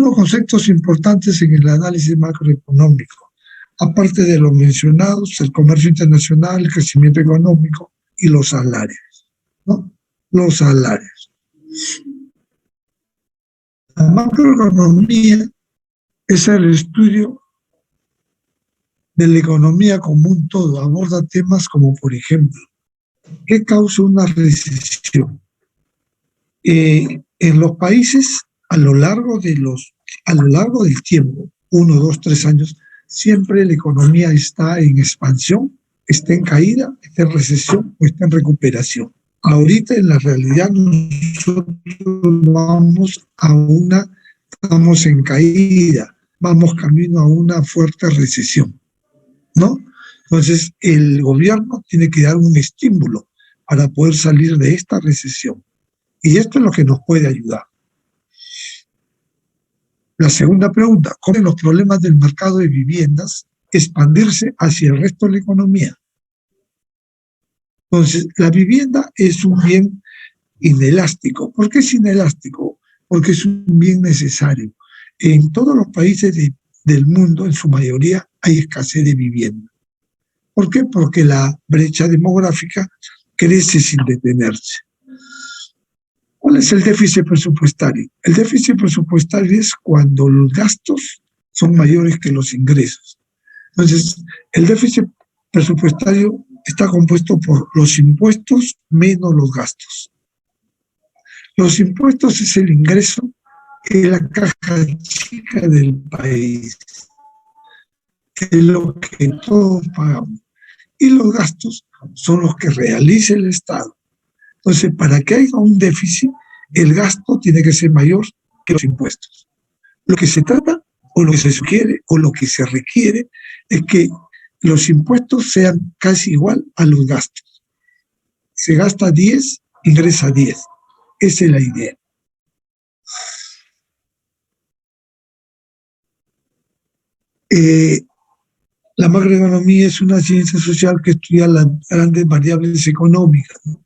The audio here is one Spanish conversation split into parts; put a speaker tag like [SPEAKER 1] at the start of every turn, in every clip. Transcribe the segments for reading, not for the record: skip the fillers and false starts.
[SPEAKER 1] algunos conceptos importantes en el análisis macroeconómico, aparte de los mencionados, el comercio internacional, el crecimiento económico y los salarios, ¿no? Los salarios. La macroeconomía es el estudio de la economía como un todo, aborda temas como, por ejemplo, ¿qué causa una recesión? En los países, a lo largo del tiempo, 1, 2, 3 años, siempre la economía está en expansión, está en caída, está en recesión o está en recuperación. Ahorita, en la realidad, nosotros estamos en caída, vamos camino a una fuerte recesión, ¿no? Entonces, el gobierno tiene que dar un estímulo para poder salir de esta recesión. Y esto es lo que nos puede ayudar. La segunda pregunta, ¿cómo pueden los problemas del mercado de viviendas expandirse hacia el resto de la economía? Entonces, la vivienda es un bien inelástico. ¿Por qué es inelástico? Porque es un bien necesario. En todos los países del mundo, en su mayoría, hay escasez de vivienda. ¿Por qué? Porque la brecha demográfica crece sin detenerse. ¿Cuál es el déficit presupuestario? El déficit presupuestario es cuando los gastos son mayores que los ingresos. Entonces, el déficit presupuestario está compuesto por los impuestos menos los gastos. Los impuestos es el ingreso, es la caja chica del país, es lo que todos pagamos. Y los gastos son los que realiza el Estado. Entonces, para que haya un déficit, el gasto tiene que ser mayor que los impuestos. Lo que se trata, o lo que se sugiere, o lo que se requiere, es que los impuestos sean casi igual a los gastos. Se gasta 10, ingresa 10. Esa es la idea. La macroeconomía es una ciencia social que estudia las grandes variables económicas, ¿no?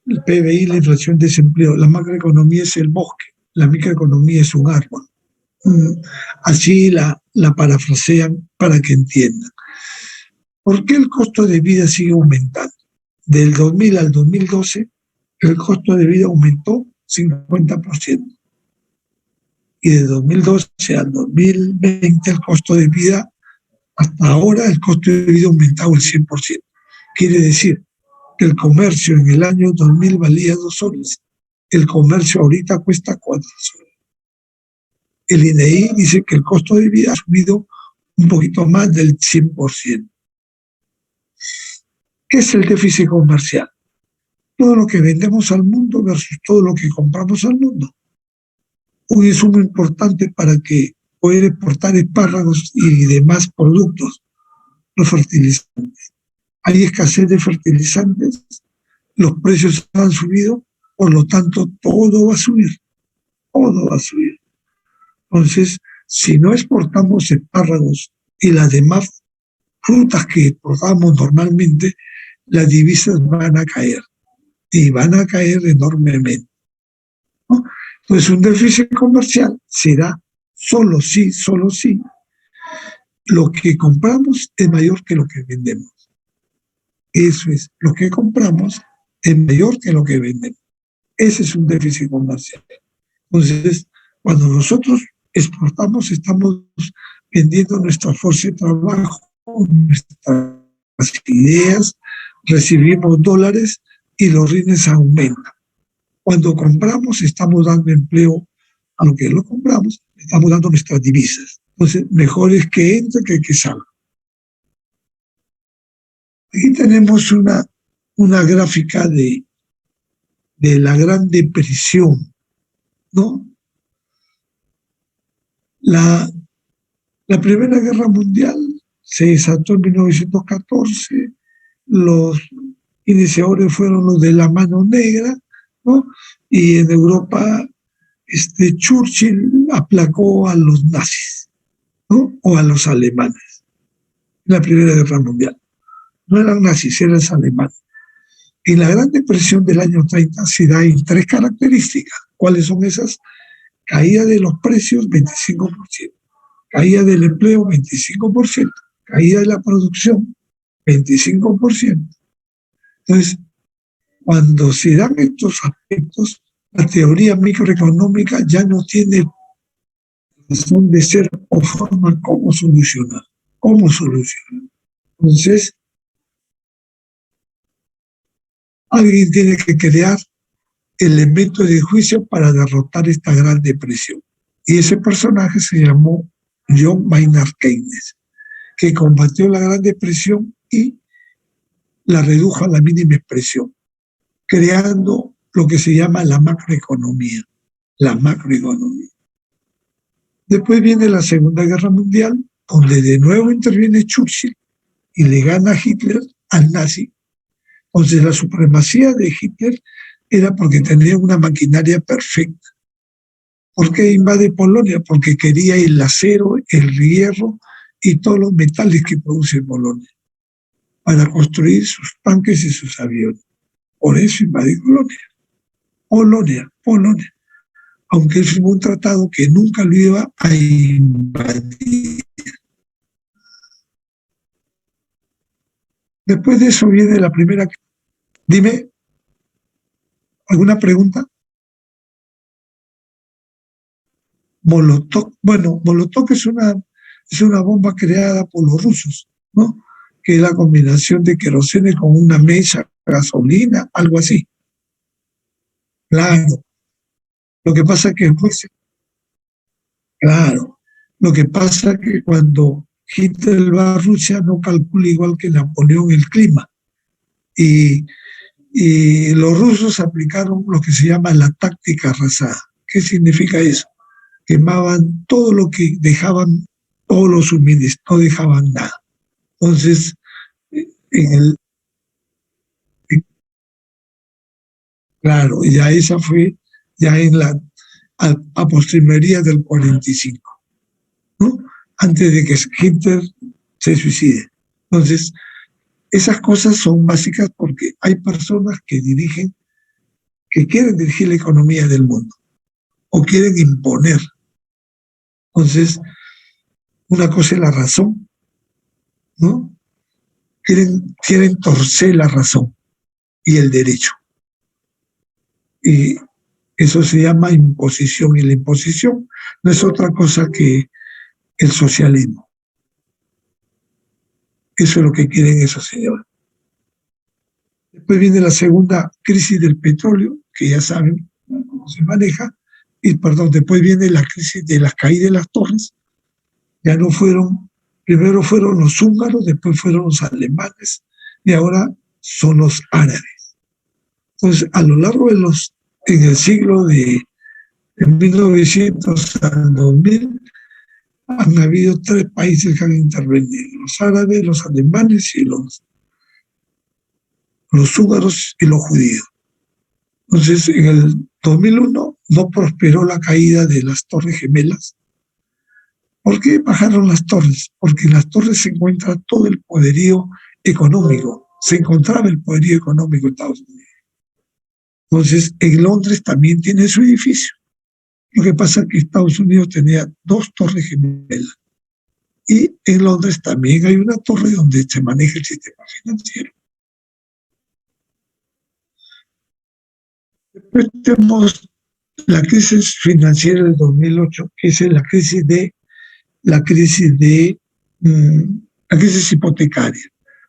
[SPEAKER 1] El PBI, la inflación, desempleo. La macroeconomía es el bosque, la microeconomía es un árbol. Así la parafrasean para que entiendan. ¿Por qué el costo de vida sigue aumentando? Del 2000 al 2012, el costo de vida aumentó 50%. Y de 2012 al 2020, el costo de vida, hasta ahora, el costo de vida ha aumentado el 100%. Quiere decir que el comercio en el año 2000 valía 2 soles. El comercio ahorita cuesta 4 soles. El INEI dice que el costo de vida ha subido un poquito más del 100%. ¿Qué es el déficit comercial? Todo lo que vendemos al mundo versus todo lo que compramos al mundo. Un insumo importante para que poder exportar espárragos y demás productos, los fertilizantes. Hay escasez de fertilizantes, los precios han subido, por lo tanto todo va a subir, todo va a subir. Entonces, si no exportamos espárragos y las demás frutas que exportamos normalmente, las divisas van a caer, y van a caer enormemente, ¿no? Entonces, un déficit comercial será solo si lo que compramos es mayor que lo que vendemos. Eso es, lo que compramos es mayor que lo que vendemos. Ese es un déficit comercial. Entonces, cuando nosotros exportamos, estamos vendiendo nuestra fuerza de trabajo, nuestras ideas, recibimos dólares y los rines aumentan. Cuando compramos, estamos dando empleo a lo que lo compramos, estamos dando nuestras divisas. Entonces, mejor es que entre que salga. Aquí tenemos una gráfica de la Gran Depresión, ¿no? La Primera Guerra Mundial se desató en 1914, los iniciadores fueron los de la Mano Negra, ¿no? Y en Europa Churchill aplacó a los nazis, ¿no? O a los alemanes en la Primera Guerra Mundial. No eran nazis, eran alemanes. En la Gran Depresión del año 30 se da en 3 características. ¿Cuáles son esas? caída de los precios 25%, caída del empleo 25%, caída de la producción 25%. Entonces, cuando se dan estos aspectos, la teoría microeconómica ya no tiene razón de ser o forma cómo solucionar. ¿Cómo solucionar? Entonces, alguien tiene que crear elementos de juicio para derrotar esta gran depresión. Y ese personaje se llamó John Maynard Keynes, que combatió la gran depresión y la redujo a la mínima expresión, creando lo que se llama la macroeconomía. La macroeconomía. Después viene la Segunda Guerra Mundial, donde de nuevo interviene Churchill y le gana a Hitler al nazi. Entonces la supremacía de Hitler era porque tenía una maquinaria perfecta. ¿Por qué invade Polonia? Porque quería el acero, el hierro y todos los metales que produce Polonia para construir sus tanques y sus aviones. Por eso invade Polonia. Aunque él firmó un tratado que nunca lo iba a invadir. Después de eso viene la primera. Dime, ¿alguna pregunta? Molotov. Bueno, Molotov es una bomba creada por los rusos, ¿no? Que es la combinación de querosene con una mesa, gasolina, algo así. Claro. Lo que pasa es que después, claro, lo que pasa es que cuando Hitler va a Rusia no calcula igual que Napoleón el clima. Y, y los rusos aplicaron lo que se llama la táctica arrasada. ¿Qué significa eso? Quemaban todo lo que dejaban, todos los suministros, no dejaban nada. Entonces, en el, claro, ya esa fue ya en la a postrimería del 45, ¿no? Antes de que Hitler se suicide. Entonces, esas cosas son básicas porque hay personas que dirigen, que quieren dirigir la economía del mundo o quieren imponer. Entonces, una cosa es la razón, ¿no? Quieren torcer la razón y el derecho. Y eso se llama imposición, y la imposición no es otra cosa que el socialismo. Eso es lo que quieren esos señores. Después viene la segunda crisis del petróleo, que ya saben cómo se maneja, y perdón, después viene la crisis de las caídas de las torres. Ya no fueron, primero fueron los húngaros, después fueron los alemanes, y ahora son los árabes. Entonces, a lo largo en el siglo de 1900 al 2000, han habido 3 países que han intervenido: los árabes, los alemanes y los húngaros y los judíos. Entonces, en el 2001 no prosperó la caída de las Torres Gemelas. ¿Por qué bajaron las torres? Porque en las torres se encuentra todo el poderío económico. Se encontraba el poderío económico de Estados Unidos. Entonces, en Londres también tiene su edificio. Lo que pasa es que Estados Unidos tenía 2 torres gemelas. Y en Londres también hay una torre donde se maneja el sistema financiero. Después tenemos la crisis financiera del 2008, que es la crisis hipotecaria.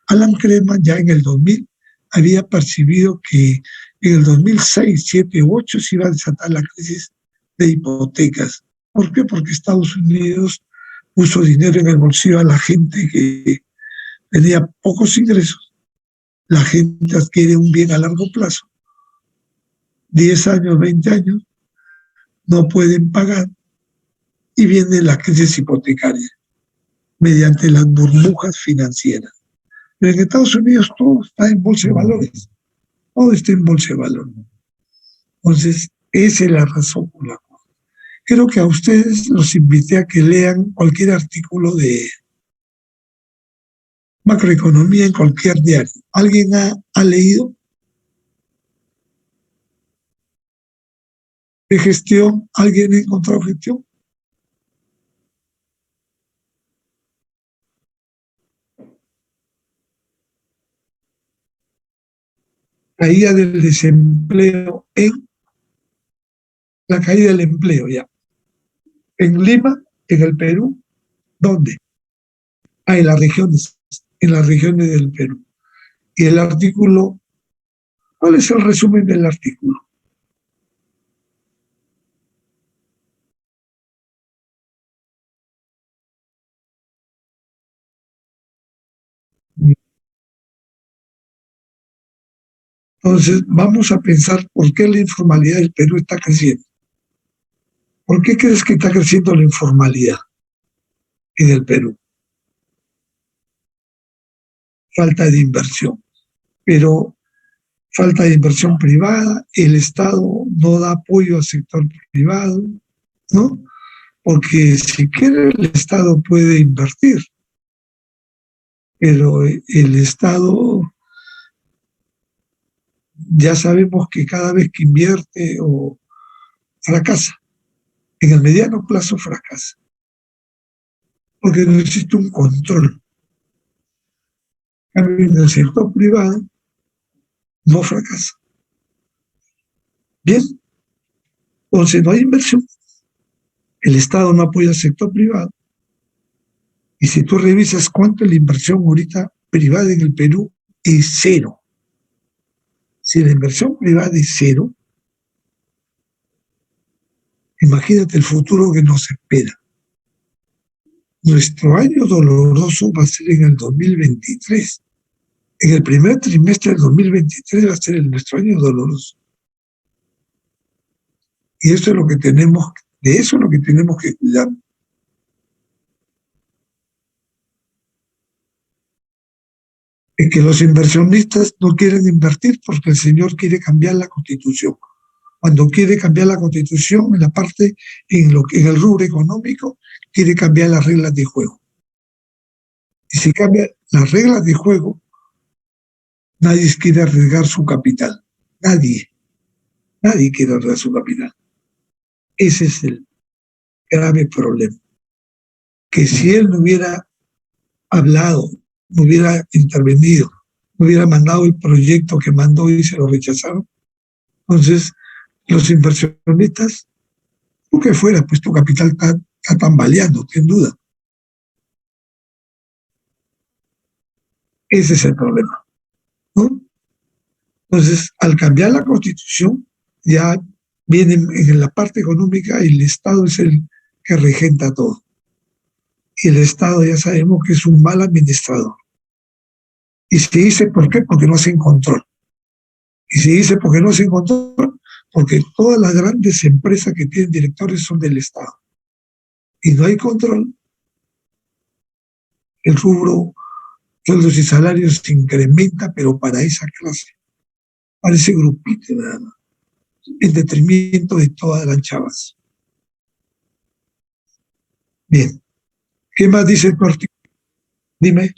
[SPEAKER 1] Alan Krugman ya en el 2000 había percibido que en el 2006, 7, 8 se iba a desatar la crisis de hipotecas. ¿Por qué? Porque Estados Unidos puso dinero en el bolsillo a la gente que tenía pocos ingresos. La gente adquiere un bien a largo plazo. 10 años, 20 años, no pueden pagar y viene la crisis hipotecaria mediante las burbujas financieras. Pero en Estados Unidos todo está en bolsa de valores, todo está en bolsa de valores. Entonces, esa es la razón por la cual creo que a ustedes los invité a que lean cualquier artículo de macroeconomía en cualquier diario. ¿Alguien ha leído? de gestión, ¿alguien ha encontrado gestión? Caída del desempleo la caída del empleo ya. En Lima, en el Perú, ¿dónde? Ah, en las regiones del Perú. Y el artículo, ¿cuál es el resumen del artículo? Entonces, vamos a pensar por qué la informalidad del Perú está creciendo. ¿Por qué crees que está creciendo la informalidad en el Perú? Falta de inversión. Pero falta de inversión privada, el Estado no da apoyo al sector privado, ¿no? Porque si quiere el Estado puede invertir, pero el Estado ya sabemos que cada vez que invierte o fracasa, en el mediano plazo fracasa, porque no existe un control. En el sector privado no fracasa. Bien, entonces no hay inversión, el Estado no apoya al sector privado, y si tú revisas cuánto es la inversión ahorita privada en el Perú, es cero. Si la inversión privada es cero, imagínate el futuro que nos espera. Nuestro año doloroso va a ser en el 2023. En el primer trimestre del 2023 va a ser nuestro año doloroso. Y eso es lo que tenemos, de eso es lo que tenemos que cuidar. Es que los inversionistas no quieren invertir porque el señor quiere cambiar la constitución. Cuando quiere cambiar la constitución, en la parte, en el rubro económico, quiere cambiar las reglas de juego. Y si cambia las reglas de juego, nadie quiere arriesgar su capital. Nadie. Nadie quiere arriesgar su capital. Ese es el grave problema. Que si él no hubiera hablado, no hubiera intervenido, no hubiera mandado el proyecto que mandó y se lo rechazaron, entonces los inversionistas, tú que fuera, pues tu capital está tambaleando, sin duda. Ese es el problema, ¿no? Entonces, al cambiar la constitución, ya viene en la parte económica y el Estado es el que regenta todo. Y el Estado ya sabemos que es un mal administrador. Y se dice, ¿por qué? Porque no hacen control. Y se dice, ¿por qué no hacen control? Porque todas las grandes empresas que tienen directores son del Estado. Y no hay control. El rubro, sueldos y salarios se incrementa, pero para esa clase, para ese grupito, nada más, en detrimento de todas las chavas. Bien. ¿Qué más dice el partido? Dime.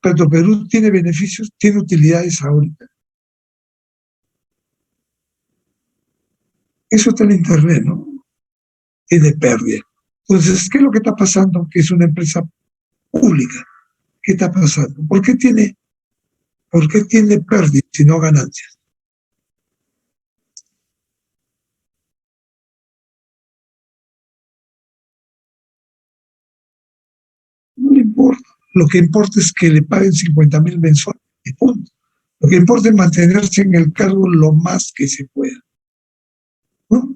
[SPEAKER 1] Petro Perú tiene beneficios, tiene utilidades ahorita. Eso está en internet, ¿no? Tiene pérdida. Entonces, ¿qué es lo que está pasando? Que es una empresa pública. ¿Qué está pasando? Por qué tiene pérdidas y no ganancias? No le importa. Lo que importa es que le paguen 50,000 mensuales y punto. Lo que importa es mantenerse en el cargo lo más que se pueda, ¿no?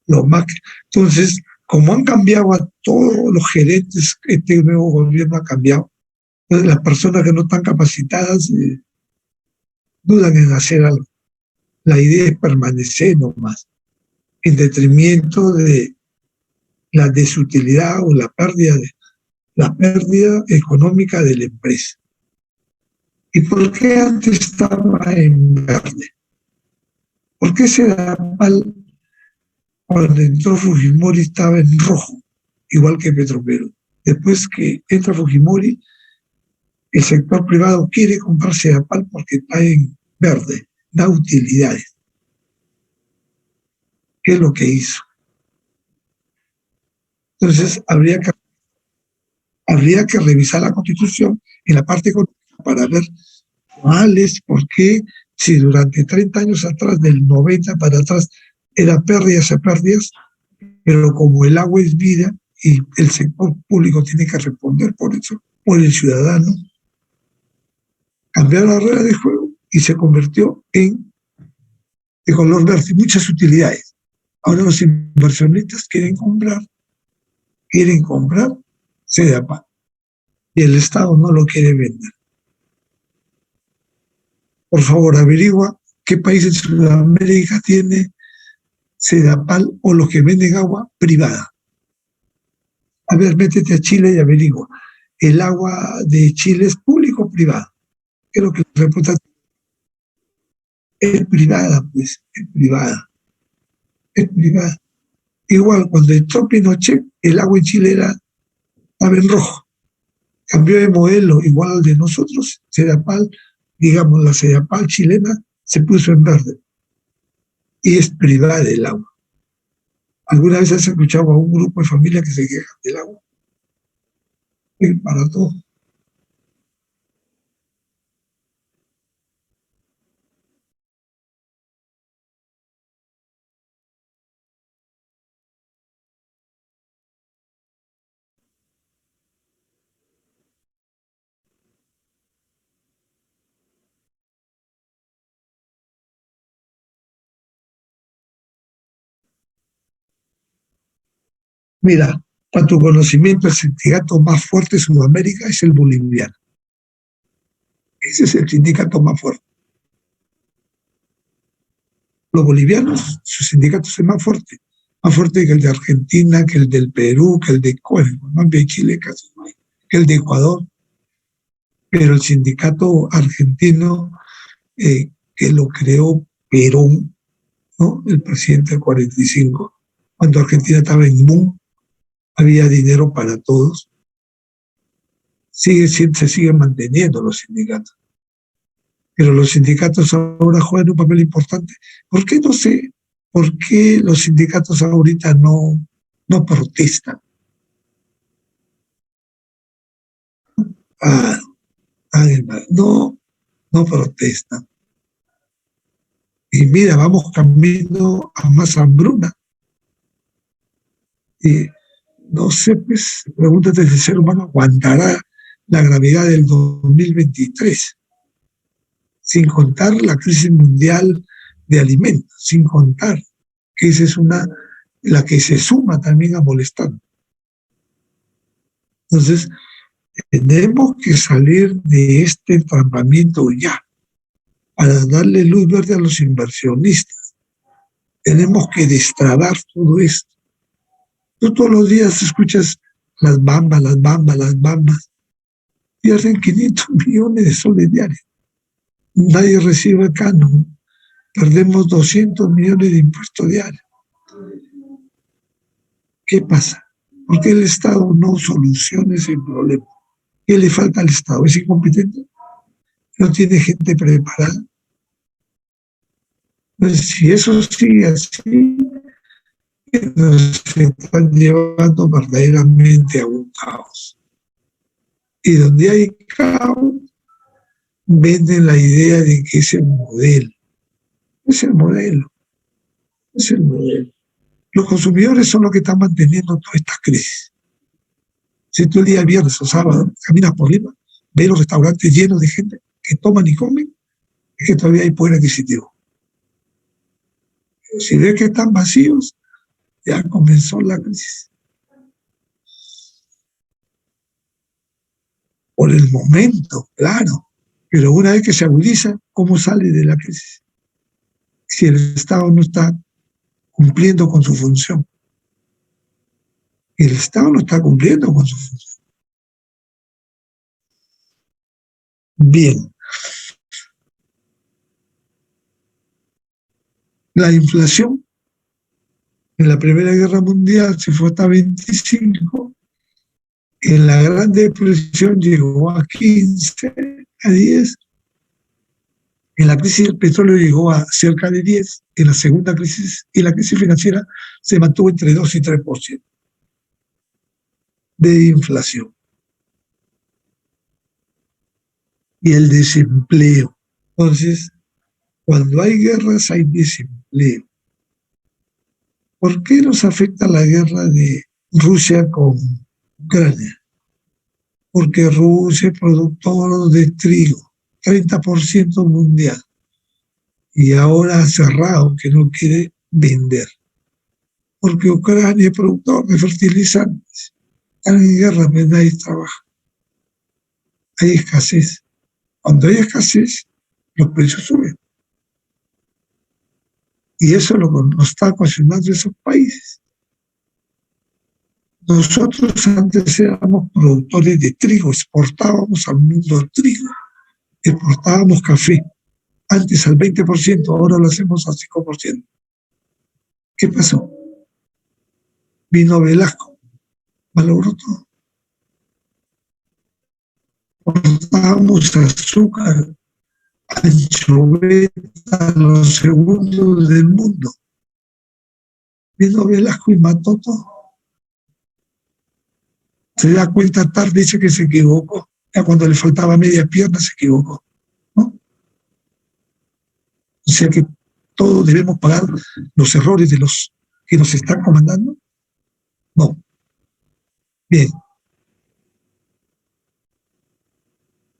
[SPEAKER 1] Lo más que... Entonces, como han cambiado a todos los gerentes, este nuevo gobierno ha cambiado, entonces las personas que no están capacitadas dudan en hacer algo. La idea es permanecer nomás, en detrimento de la desutilidad o la pérdida económica de la empresa. ¿Y por qué antes estaba en verde? ¿Por qué se da mal cuando entró Fujimori estaba en rojo? igual que Petroperú. Después que entra Fujimori, el sector privado quiere comprar Sedapal porque está en verde, da utilidades. ¿Qué es lo que hizo? Entonces, habría que revisar la Constitución en la parte económica para ver cuál es, por qué, si durante 30 años atrás, del 90 para atrás, era pérdidas a pérdidas, pero como el agua es vida y el sector público tiene que responder por eso, por el ciudadano, cambiaron la regla de juego y se convirtió de color verde, muchas utilidades. Ahora los inversionistas quieren comprar Sedapal y el Estado no lo quiere vender. Por favor, averigua qué país en Sudamérica tiene Sedapal o los que venden agua privada. A ver, métete a Chile y averigua. ¿El agua de Chile es público o privada? Creo que la reputación es privada, pues, es privada, es privada. Igual, cuando entró Pinochet, el agua en Chile estaba en rojo. Cambió de modelo, igual al de nosotros, Sedapal, digamos, la Sedapal chilena se puso en verde. Y es privada el agua. ¿Alguna vez has escuchado a un grupo de familia que se queja del agua? Para todo. Mira, para tu conocimiento, el sindicato más fuerte de Sudamérica es el boliviano. Ese es el sindicato más fuerte. Los bolivianos, su sindicato es más fuerte que el de Argentina, que el del Perú, que el de Colombia y Chile, casi no hay, que el de Ecuador. Pero el sindicato argentino, que lo creó Perón, ¿no? El presidente del 45, cuando Argentina estaba en MUN, había dinero para todos, se siguen manteniendo los sindicatos. Pero los sindicatos ahora juegan un papel importante. ¿Por qué no sé? ¿Por qué los sindicatos ahorita no protestan? Ah, no protestan. Y mira, vamos camino a más hambruna. Y no sé, pues, pregúntate si el ser humano aguantará la gravedad del 2023, sin contar la crisis mundial de alimentos, sin contar que esa es la que se suma también a molestar. Entonces, tenemos que salir de este entrampamiento ya, para darle luz verde a los inversionistas. Tenemos que destrabar todo esto. Tú todos los días escuchas las bambas, las bambas, las bambas. Pierden 500 millones de soles diarios. Nadie recibe canon. Perdemos 200 millones de impuestos diarios. ¿Qué pasa? ¿Por qué el Estado no soluciona ese problema? ¿Qué le falta al Estado? ¿Es incompetente? ¿No tiene gente preparada? Entonces, si eso sigue así, nos están llevando verdaderamente a un caos. Y donde hay caos, venden la idea de que es el modelo. Es el modelo. Es el modelo. Los consumidores son los que están manteniendo toda esta crisis. Si tú el día viernes o sábado caminas por Lima, ves los restaurantes llenos de gente que toman y comen, es que todavía hay poder adquisitivo. Pero si ves que están vacíos, ya comenzó la crisis. Por el momento, claro, pero una vez que se agudiza, ¿cómo sale de la crisis? Si el Estado no está cumpliendo con su función. El Estado no está cumpliendo con su función. Bien, la inflación En la Primera Guerra Mundial se fue hasta 25, en la Gran Depresión llegó a 15, a 10, en la crisis del petróleo llegó a cerca de 10, en la segunda crisis y la crisis financiera se mantuvo entre 2 y 3% de inflación. Y el desempleo. Entonces, cuando hay guerras hay desempleo. ¿Por qué nos afecta la guerra de Rusia con Ucrania? Porque Rusia es productor de trigo, 30% mundial, y ahora ha cerrado que no quiere vender. Porque Ucrania es productor de fertilizantes. Están en guerra, pero nadie trabaja. Hay escasez. Cuando hay escasez, los precios suben. Y eso es lo que nos está ocasionando esos países. Nosotros antes éramos productores de trigo, exportábamos al mundo el trigo, exportábamos café, antes al 20%, ahora lo hacemos al 5%. ¿Qué pasó? Vino Velasco, malogró todo. Exportábamos azúcar, anchoveta, los segundos del mundo. Vino Velasco y mató todo. Se da cuenta tarde, dice que se equivocó. Ya cuando le faltaba media pierna se equivocó, ¿no? O sea que todos debemos pagar los errores de los que nos están comandando. No. Bien.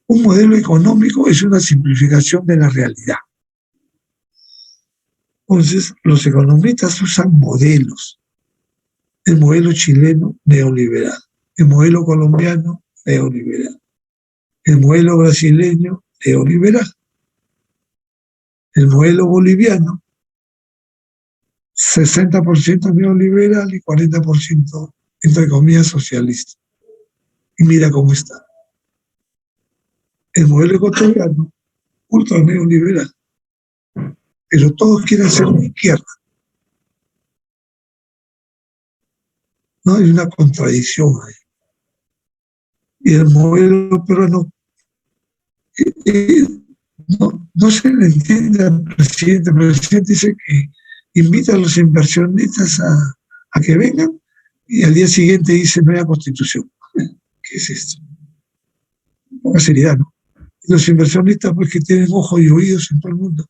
[SPEAKER 1] Un modelo económico es una simplificación de la realidad. Entonces, los economistas usan modelos. El modelo chileno, neoliberal. El modelo colombiano, neoliberal. El modelo brasileño, neoliberal. El modelo boliviano, 60% neoliberal y 40% entre comillas socialista. Y mira cómo está. El modelo ecuatoriano, ultra neoliberal. Pero todos quieren ser de izquierda. No hay una contradicción ahí. Y el modelo peruano no se le entiende al presidente. El presidente dice que invita a los inversionistas a que vengan y al día siguiente dice nueva constitución. ¿Qué es esto? Poca seriedad, ¿no? Y los inversionistas, pues que tienen ojos y oídos en todo el mundo,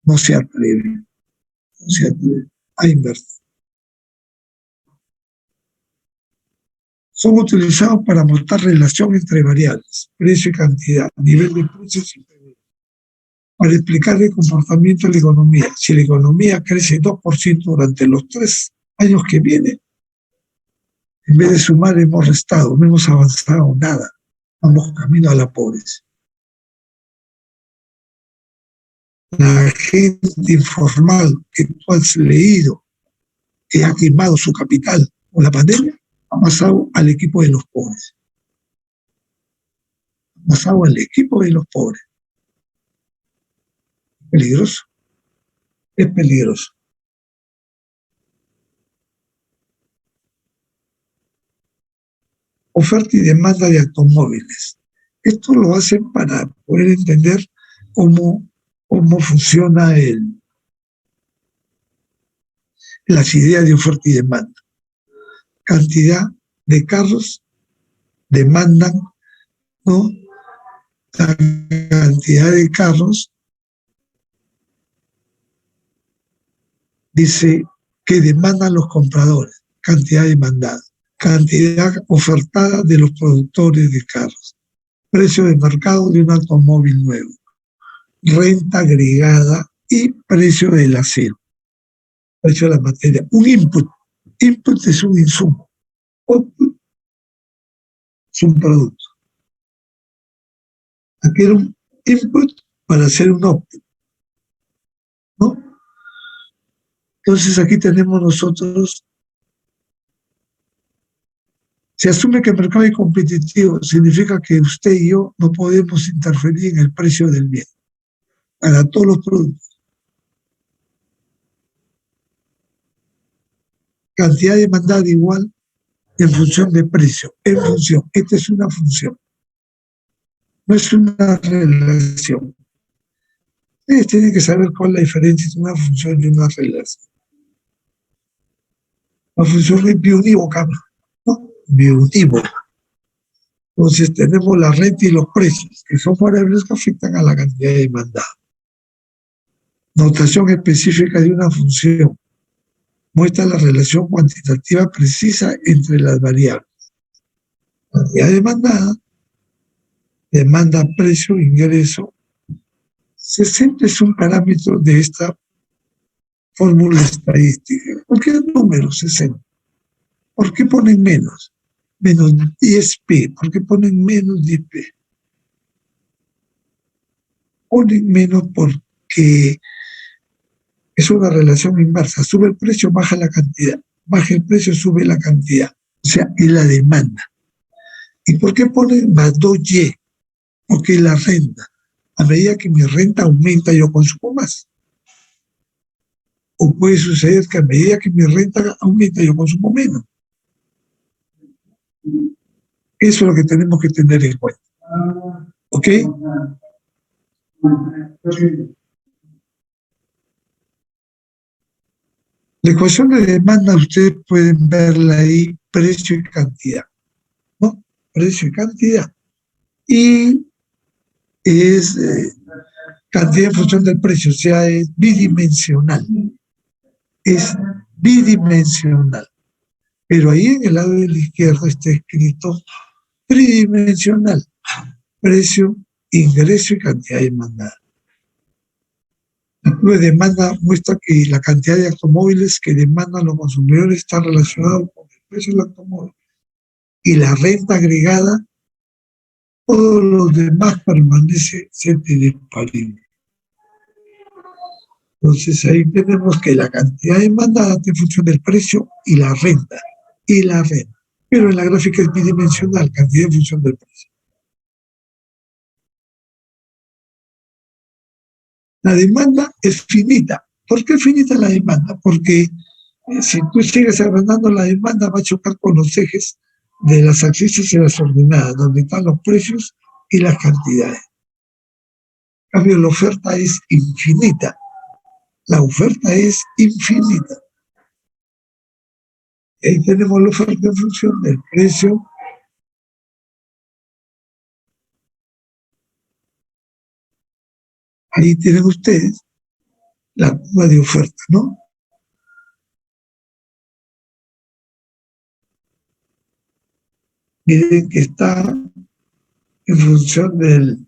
[SPEAKER 1] no se atreven a invertir. Son utilizados para mostrar relación entre variables, precio y cantidad, nivel de precios y precios, para explicar el comportamiento de la economía. Si la economía crece 2% durante los 3 años que vienen, en vez de sumar hemos restado, no hemos avanzado nada, vamos camino a la pobreza. La gente informal que tú has leído, que ha quemado su capital con la pandemia, ha pasado al equipo de los pobres. Ha pasado al equipo de los pobres. Peligroso. Es peligroso. Oferta y demanda de automóviles. Esto lo hacen para poder entender cómo funciona las ideas de oferta y demanda. Cantidad de carros demandan, ¿no? La cantidad de carros dice que demandan los compradores, cantidad demandada, cantidad ofertada de los productores de carros, precio de mercado de un automóvil nuevo, renta agregada y precio del acero, precio de la materia. Un input. Input es un insumo. Output es un producto. Aquí era un input para hacer un output, ¿no? Entonces aquí tenemos nosotros, se asume que el mercado es competitivo, significa que usted y yo no podemos interferir en el precio del bien para todos los productos. cantidad demandada igual en función de precio, en función. Esta es una función, no es una relación. Ustedes tienen que saber cuál es la diferencia entre una función y una relación. La función es biunívoca, ¿no? Biunívoca. Entonces tenemos la renta y los precios, que son variables que afectan a la cantidad demandada. Notación específica de una función. Muestra la relación cuantitativa precisa entre las variables. Cantidad demandada, demanda, precio, ingreso. 60 es un parámetro de esta fórmula estadística. ¿Por qué el número 60? ¿Por qué ponen menos? Menos 10p. ¿Por qué ponen menos 10p? Ponen menos porque es una relación inversa. Sube el precio, baja la cantidad. Baja el precio, sube la cantidad. O sea, es la demanda. ¿Y por qué ponen más 2y? Porque es la renta. A medida que mi renta aumenta, yo consumo más. O puede suceder que a medida que mi renta aumenta, yo consumo menos. Eso es lo que tenemos que tener en cuenta. ¿Ok? La ecuación de demanda, ustedes pueden verla ahí, precio y cantidad, ¿no? Precio y cantidad. Y es cantidad en función del precio, o sea, es bidimensional. Es bidimensional. Pero ahí en el lado de la izquierda está escrito tridimensional. Precio, ingreso y cantidad demandada. La curva de demanda muestra que la cantidad de automóviles que demandan los consumidores está relacionada con el precio del automóvil. Y la renta agregada, todos los demás permanece disparidad. Entonces ahí tenemos que la cantidad demandada en función del precio y la renta. Y la renta. Pero en la gráfica es bidimensional, cantidad en función del precio. La demanda es finita. ¿Por qué es finita la demanda? Porque si tú sigues agrandando la demanda, va a chocar con los ejes de las abscisas y las ordenadas, donde están los precios y las cantidades. En cambio, la oferta es infinita. La oferta es infinita. Y ahí tenemos la oferta en función del precio. Ahí tienen ustedes la curva de oferta, ¿no? Miren que está en función del...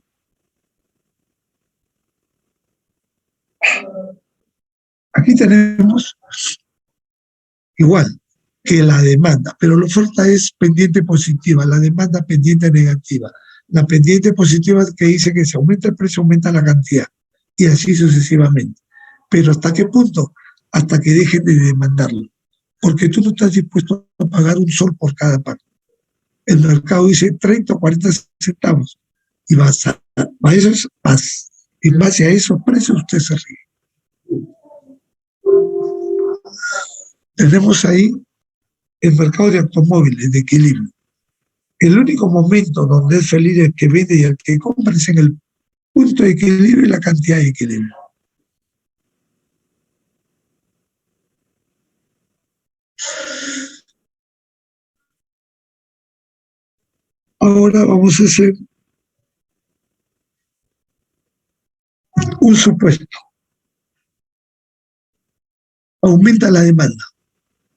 [SPEAKER 1] Aquí tenemos igual que la demanda, pero la oferta es pendiente positiva, la demanda pendiente negativa. La pendiente positiva que dice que si aumenta el precio, aumenta la cantidad, y así sucesivamente. Pero ¿hasta qué punto? Hasta que dejen de demandarlo. Porque tú no estás dispuesto a pagar un sol por cada pack. El mercado dice 30 o 40 centavos, y en base a esos precios usted se ríe. Tenemos ahí el mercado de automóviles de equilibrio. El único momento donde es feliz el que vende y el que compra es en el punto de equilibrio y la cantidad de equilibrio. Ahora vamos a hacer un supuesto. Aumenta la demanda.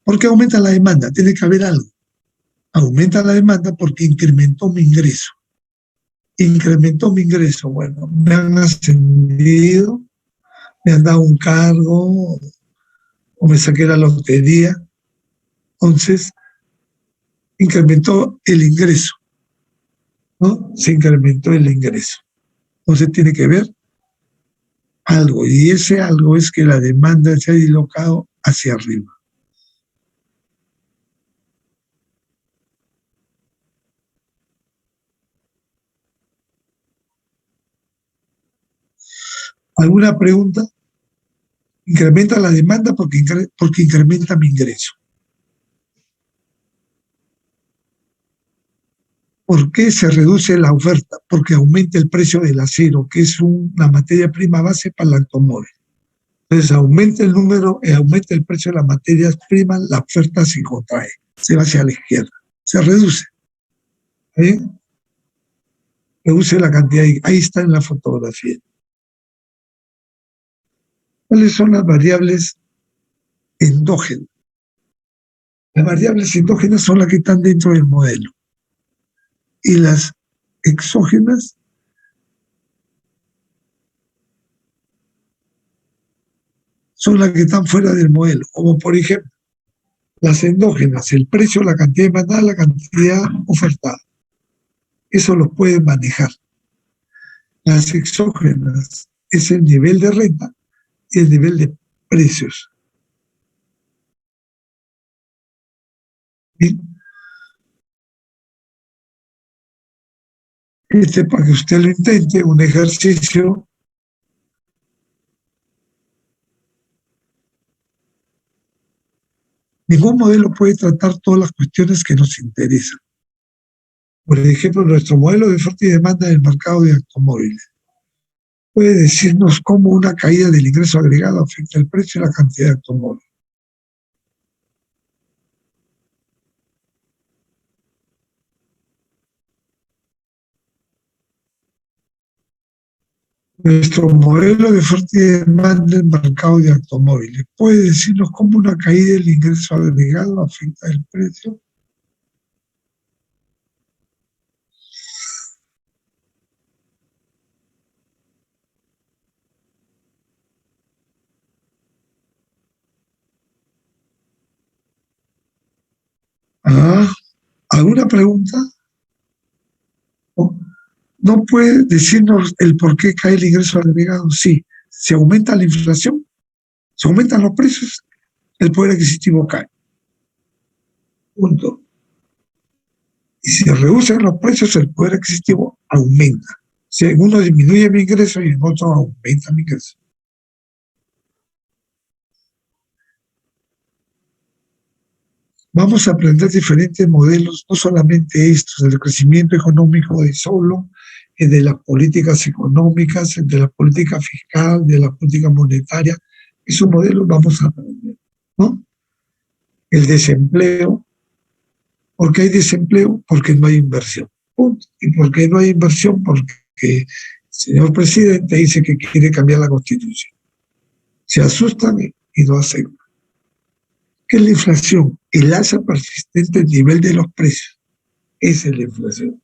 [SPEAKER 1] ¿Por qué aumenta la demanda? Tiene que haber algo. Aumenta la demanda porque incrementó mi ingreso. Incrementó mi ingreso. Bueno, me han ascendido, me han dado un cargo o me saqué la lotería. Entonces, incrementó el ingreso, ¿no? Se incrementó el ingreso. Entonces tiene que ver algo, y ese algo es que la demanda se ha dislocado hacia arriba. ¿Alguna pregunta? Incrementa la demanda porque incrementa mi ingreso. ¿Por qué se reduce la oferta? Porque aumenta el precio del acero, que es una materia prima base para el automóvil. Entonces aumenta el número, aumenta el precio de las materias primas, la oferta se contrae, se va hacia la izquierda, se reduce. Reduce la cantidad, ahí está en la fotografía. ¿Cuáles son las variables endógenas? Las variables endógenas son las que están dentro del modelo. Y las exógenas son las que están fuera del modelo, como por ejemplo, las endógenas, el precio, la cantidad demandada, la cantidad ofertada. Eso lo pueden manejar. Las exógenas es el nivel de renta y el nivel de precios. Bien. Para que usted lo intente, un ejercicio. Ningún modelo puede tratar todas las cuestiones que nos interesan. Por ejemplo, nuestro modelo de oferta y demanda del mercado de automóviles puede decirnos cómo una caída del ingreso agregado afecta el precio y la cantidad de automóviles. Nuestro modelo de oferta y demanda del mercado de automóviles puede decirnos cómo una caída del ingreso agregado afecta el precio. ¿Alguna pregunta? ¿No puede decirnos el por qué cae el ingreso agregado? Sí, si aumenta la inflación, si aumentan los precios, el poder adquisitivo cae. Punto. Y si reducen los precios, el poder adquisitivo aumenta. Si en uno disminuye mi ingreso y en otro aumenta mi ingreso. Vamos a aprender diferentes modelos, no solamente estos, del crecimiento económico de solo, de las políticas económicas, de la política fiscal, de la política monetaria. Esos modelos vamos a aprender, ¿no? El desempleo. ¿Por qué hay desempleo? Porque no hay inversión. Punto. ¿Y por qué no hay inversión? Porque el señor presidente dice que quiere cambiar la Constitución. Se asustan y no aceptan. ¿Qué es la inflación? El alza persistente del nivel de los precios. Esa es la inflación.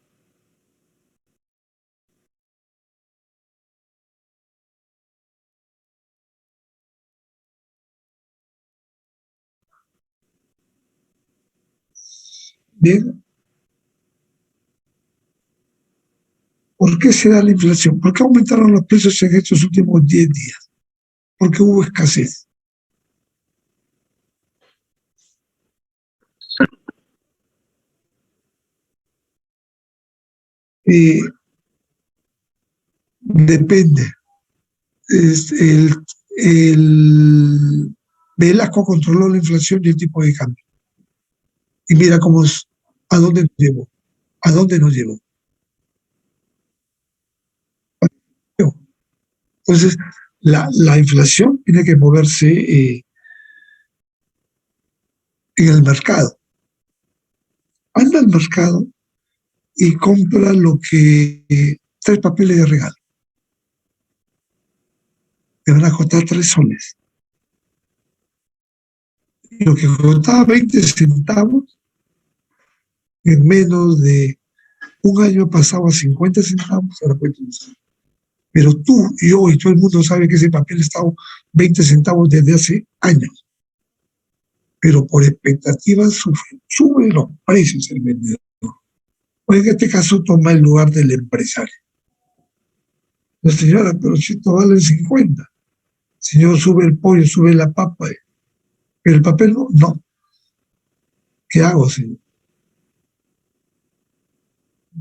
[SPEAKER 1] Bien. ¿Por qué se da la inflación? ¿Por qué aumentaron los precios en estos últimos 10 días? Porque hubo escasez. Depende. El Velasco controló la inflación y el tipo de cambio. Y mira cómo es, a dónde nos llevó. ¿A dónde nos llevó? Entonces, la inflación tiene que moverse en el mercado. Anda al mercado y compra lo que 3 papeles de regalo. Te van a costar 3 soles. Y lo que costaba 20 centavos, en menos de un año pasado a 50 centavos, ahora cuesta un sol. Pero tú, yo y todo el mundo sabe que ese papel está 20 centavos desde hace años. Pero por expectativas sube los precios el vendedor. O en este caso toma el lugar del empresario. La señora, pero si esto vale 50. Señor, sube el pollo, sube la papa. Pero el papel no. No. ¿Qué hago, señor?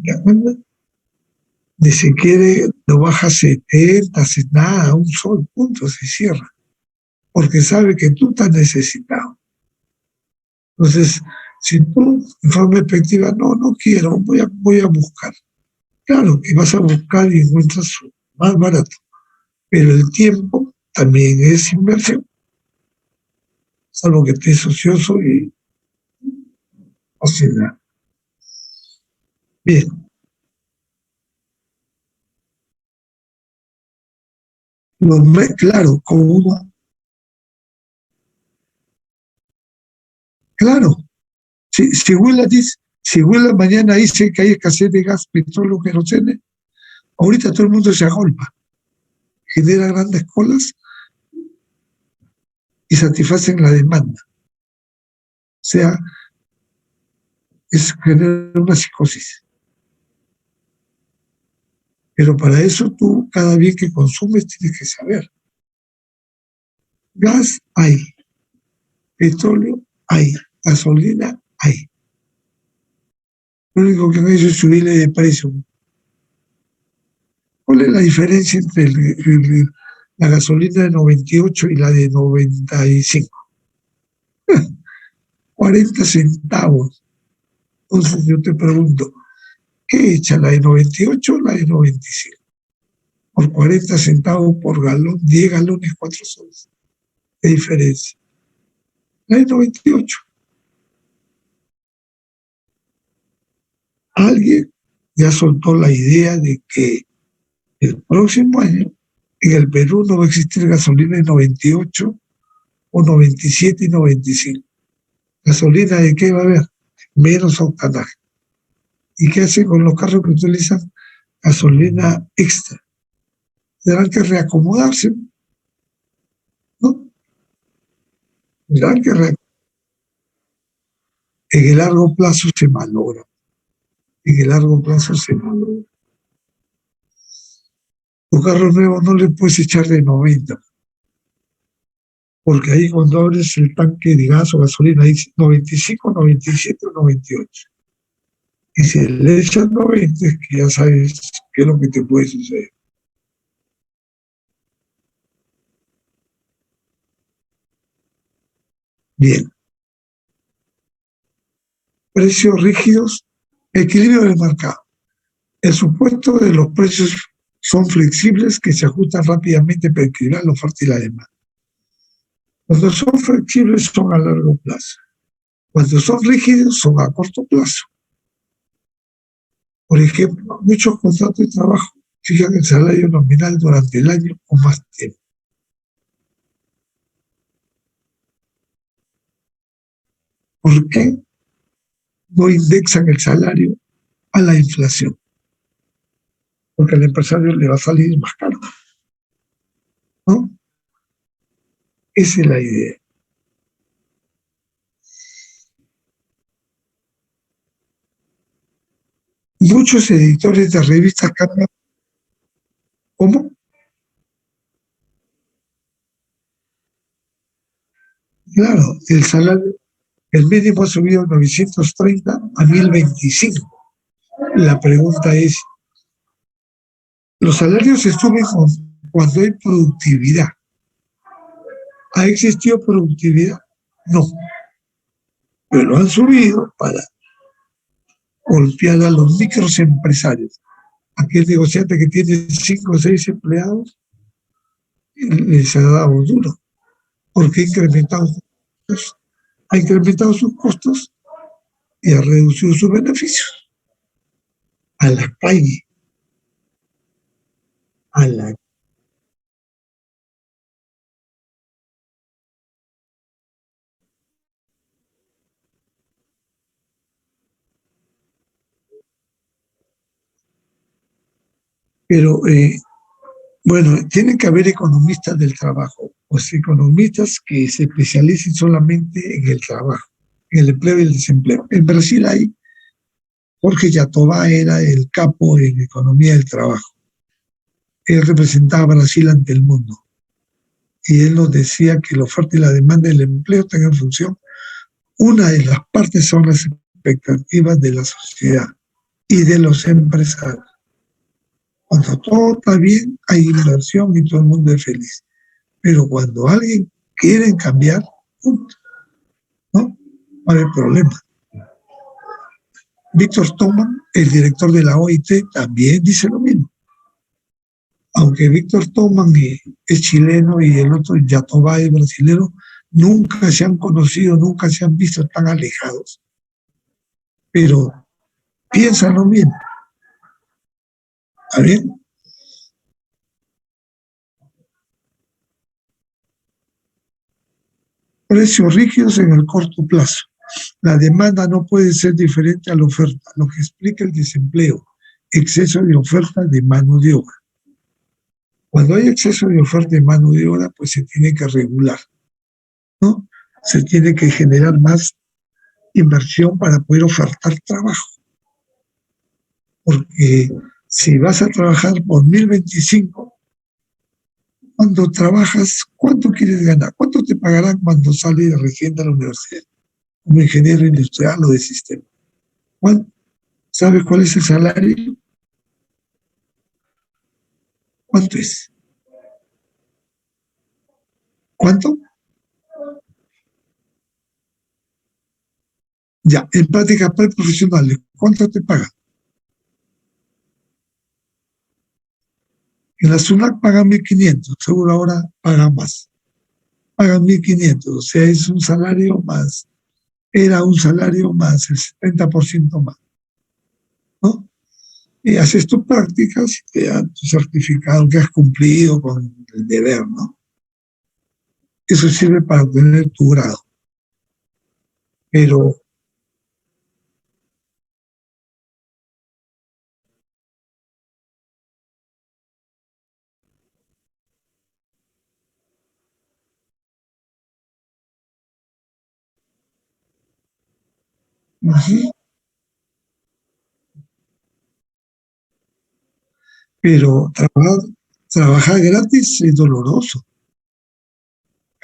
[SPEAKER 1] ¿Ya cuenta? De si quiere, lo baja 70, nada, un sol, punto, se cierra. Porque sabe que tú estás necesitado. Entonces, Si tú, en forma efectiva, no quiero, voy a buscar. Claro que vas a buscar y encuentras más barato, pero el tiempo también es inversión, salvo que estés ocioso y no sé nada. Bien, claro, como uno, claro, si Huela mañana dice que hay escasez de gas, petróleo, querosene, ahorita todo el mundo se agolpa, genera grandes colas y satisfacen la demanda. O sea, genera una psicosis. Pero para eso tú, cada bien que consumes, tienes que saber. Gas hay, petróleo hay, gasolina hay. Lo único que han hecho es subirle de precio. ¿Cuál es la diferencia entre la gasolina de 98 y la de 95? 40 centavos. Entonces yo te pregunto, ¿qué echa la de 98 o la de 95? Por 40 centavos por galón, 10 galones, 4 soles. ¿Qué diferencia? La de 98. Alguien ya soltó la idea de que el próximo año en el Perú no va a existir gasolina de 98 o 97 y 95. ¿Gasolina de qué va a haber? Menos octanaje. ¿Y qué hacen con los carros que utilizan gasolina extra? Tendrán que reacomodarse, ¿no? Tendrán que en el largo plazo se malora. En el largo plazo se malora. Los carros nuevos no le puedes echar de 90, porque ahí cuando abres el tanque de gas o gasolina dice 95, 97 o 98. Y si le echas 90, es que ya sabes qué es lo que te puede suceder. Bien. Precios rígidos, equilibrio del mercado. El supuesto de los precios son flexibles que se ajustan rápidamente para equilibrar la oferta y la demanda. Cuando son flexibles son a largo plazo. Cuando son rígidos son a corto plazo. Por ejemplo, muchos contratos de trabajo fijan el salario nominal durante el año o más tiempo. ¿Por qué no indexan el salario a la inflación? Porque al empresario le va a salir más caro, ¿no? Esa es la idea. Muchos editores de revistas cambian. ¿Cómo? Claro, el mínimo ha subido de 930 a 1025. La pregunta es, ¿los salarios se suben cuando hay productividad? ¿Ha existido productividad? No, pero han subido para golpear a los microempresarios. Aquel negociante que tiene 5 o 6 empleados les ha dado duro, porque ha incrementado sus costos y ha reducido sus beneficios a la calle, a la. Pero bueno, tienen que haber economistas del trabajo, o sea, economistas que se especialicen solamente en el trabajo, en el empleo y el desempleo. En Brasil hay, Jorge Yatobá era el capo en economía del trabajo. Él representaba a Brasil ante el mundo. Y él nos decía que la oferta y la demanda del empleo están en función. Una de las partes son las expectativas de la sociedad y de los empresarios. Cuando todo está bien, hay inversión y todo el mundo es feliz. Pero cuando alguien quiere cambiar, punto, ¿no? Va a haber problema. Víctor Thoman, el director de la OIT, también dice lo mismo. Aunque Víctor Thoman es chileno y el otro Yatobá es brasileño, nunca se han conocido, nunca se han visto tan alejados. Pero piensan lo mismo. ¿Está bien? Precios rígidos en el corto plazo. La demanda no puede ser diferente a la oferta, lo que explica el desempleo, exceso de oferta de mano de obra. Cuando hay exceso de oferta de mano de obra, pues se tiene que regular, ¿no? Se tiene que generar más inversión para poder ofertar trabajo. Porque si vas a trabajar por 1025, cuando trabajas, ¿cuánto quieres ganar? ¿Cuánto te pagarán cuando sales recién de la universidad? Como ingeniero industrial o de sistema. ¿Sabes cuál es el salario? ¿Cuánto es? ¿Cuánto? Ya, en práctica preprofesional, ¿cuánto te pagan? En la SUNAT pagan 1.500, seguro ahora pagan más. Pagan 1.500, o sea, es un salario más, era un salario más, el 70% más, ¿no? Y haces tus prácticas y te dan tu certificado que has cumplido con el deber, ¿no? Eso sirve para obtener tu grado. Pero, uh-huh, pero trabajar gratis es doloroso.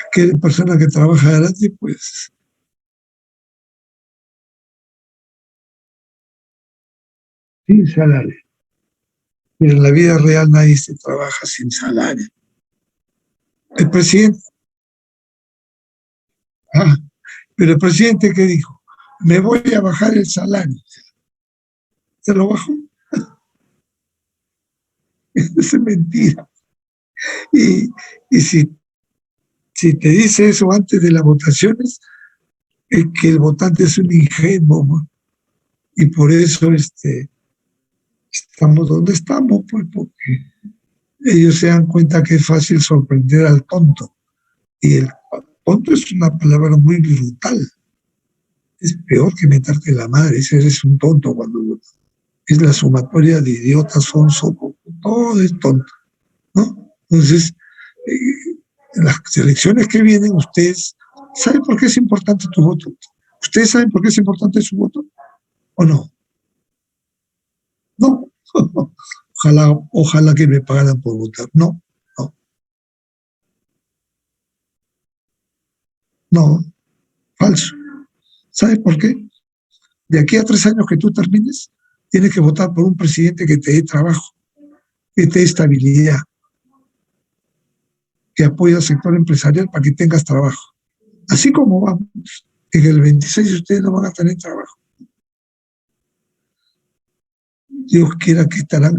[SPEAKER 1] Aquella persona que trabaja gratis, pues, sin salario. Pero en la vida real nadie se trabaja sin salario. El presidente, ah, pero el presidente ¿qué dijo? Me voy a bajar el salario. ¿Se lo bajó? Eso es mentira. Y, y si te dice eso antes de las votaciones, es que el votante es un ingenuo, ¿no? Y por eso estamos donde estamos, pues porque ellos se dan cuenta que es fácil sorprender al tonto. Y el tonto es una palabra muy brutal. Es peor que meterte la madre, ese eres un tonto cuando votas. Es la sumatoria de idiotas, son todo es tonto, ¿no? Entonces, en las elecciones que vienen, ustedes, ¿saben por qué es importante tu voto? ¿Ustedes saben por qué es importante su voto? ¿O no? No. Ojalá que me pagaran por votar. No, no, no, falso. ¿Sabes por qué? De aquí a 3 años que tú termines, tienes que votar por un presidente que te dé trabajo, que te dé estabilidad, que apoye al sector empresarial para que tengas trabajo. Así como vamos, en el 26 ustedes no van a tener trabajo. Dios quiera que estarán,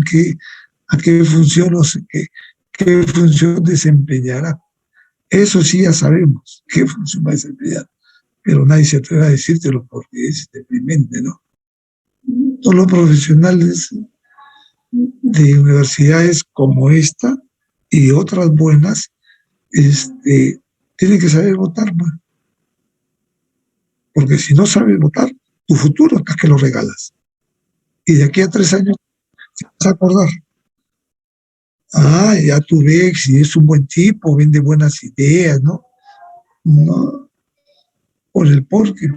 [SPEAKER 1] a qué función, no sé, qué función desempeñará. Eso sí ya sabemos qué función va a desempeñar, pero nadie se atreve a decírtelo porque es deprimente, ¿no? Todos los profesionales de universidades como esta y otras buenas, tienen que saber votar, ¿no? Porque si no sabes votar, tu futuro hasta que lo regalas. Y de aquí a 3 años te vas a acordar. Ah, ya tu ves, si es un buen tipo, vende buenas ideas, ¿no? No, por el porque.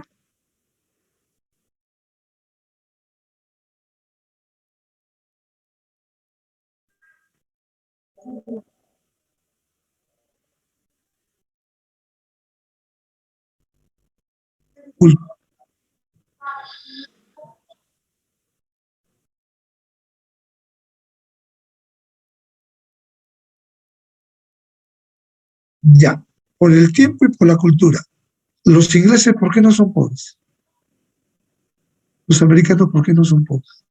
[SPEAKER 1] Ya, por el tiempo y por la cultura. Los ingleses, ¿por qué no son pobres? Los americanos, ¿por qué no son pocos?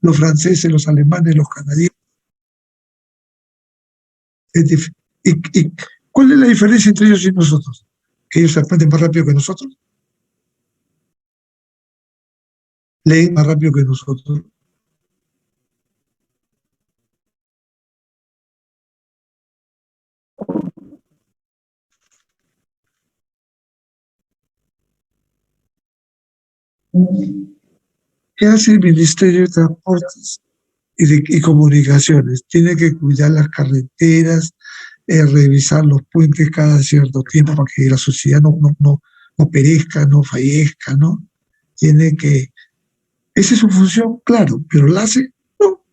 [SPEAKER 1] Los franceses, los alemanes, los canadienses. ¿Y cuál es la diferencia entre ellos y nosotros? ¿Que ellos aprenden más rápido que nosotros? ¿Leen más rápido que nosotros? ¿Qué hace el Ministerio de Transportes y Comunicaciones? Tiene que cuidar las carreteras, revisar los puentes cada cierto tiempo para que la sociedad no perezca, no fallezca, ¿no? Tiene que... Esa es su función, claro, pero la hace, no.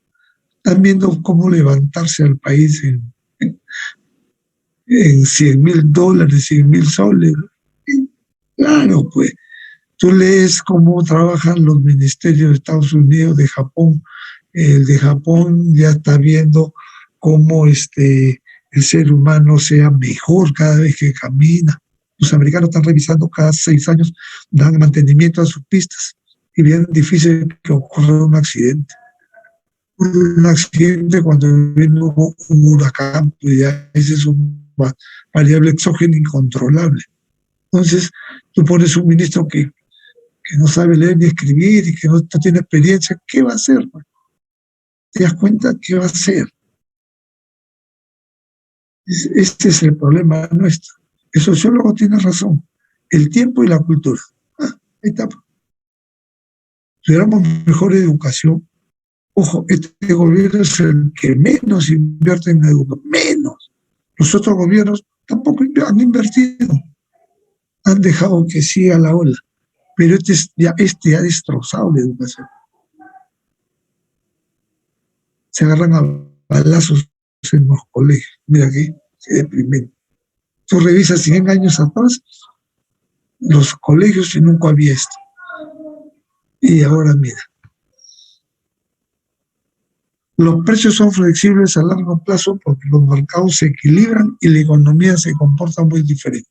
[SPEAKER 1] Están viendo cómo levantarse al país en $100,000, 100,000 soles. Claro, pues. Tú lees cómo trabajan los ministerios de Estados Unidos, de Japón. El de Japón ya está viendo cómo el ser humano sea mejor cada vez que camina. Los americanos están revisando cada 6 años, dan mantenimiento a sus pistas y bien difícil que ocurra un accidente. Un accidente cuando viene un huracán, pues ya esa es una variable exógena incontrolable. Entonces, tú pones un ministro que no sabe leer ni escribir y que no tiene experiencia, ¿qué va a hacer? ¿Te das cuenta qué va a hacer? Este es el problema nuestro. El sociólogo tiene razón. El tiempo y la cultura. Ahí está. Si tuviéramos mejor educación, ojo, este gobierno es el que menos invierte en educación. Menos. Los otros gobiernos tampoco han invertido. Han dejado que siga la ola. Pero este ha destrozado la educación. Se agarran a balazos en los colegios. Mira qué deprimente. Tú revisas 100 años atrás los colegios y nunca había esto. Y ahora mira. Los precios son flexibles a largo plazo porque los mercados se equilibran y la economía se comporta muy diferente.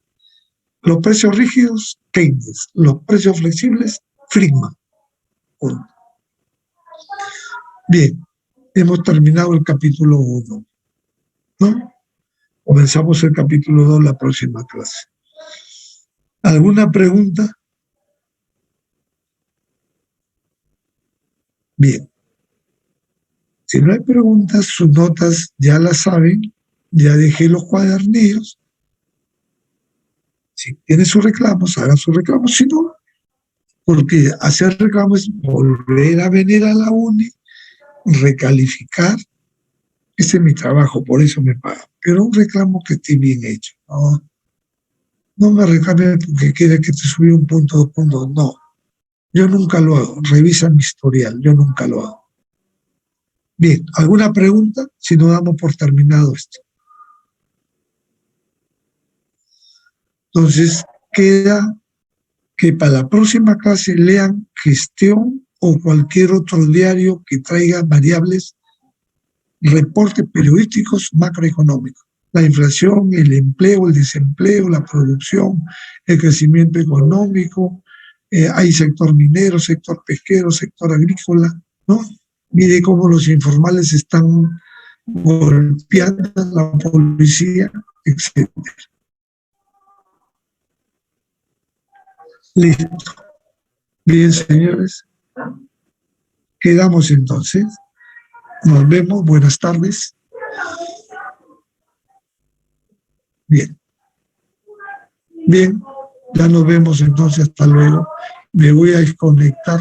[SPEAKER 1] Los precios rígidos, Keynes. Los precios flexibles, Friedman. Bien, hemos terminado el capítulo 1, ¿no? Comenzamos el capítulo 2 la próxima clase. ¿Alguna pregunta? Bien. Si no hay preguntas, sus notas ya las saben, ya dejé los cuadernillos. Si tiene sus reclamos, hagan sus reclamos. Si no, porque hacer reclamos es volver a venir a la uni, recalificar. Ese es mi trabajo, por eso me pagan. Pero un reclamo que esté bien hecho. No me reclamen porque quiere que te subí un punto, 2 puntos. No, yo nunca lo hago. Revisa mi historial, yo nunca lo hago. Bien, ¿alguna pregunta? Si no, damos por terminado esto. Entonces, queda que para la próxima clase lean Gestión o cualquier otro diario que traiga variables, reportes periodísticos macroeconómicos. La inflación, el empleo, el desempleo, la producción, el crecimiento económico, hay sector minero, sector pesquero, sector agrícola, ¿no? Mire cómo los informales están golpeando a la policía, etc. Listo. Bien, señores. Quedamos entonces. Nos vemos. Buenas tardes. Bien. Bien. Ya nos vemos entonces. Hasta luego. Me voy a desconectar.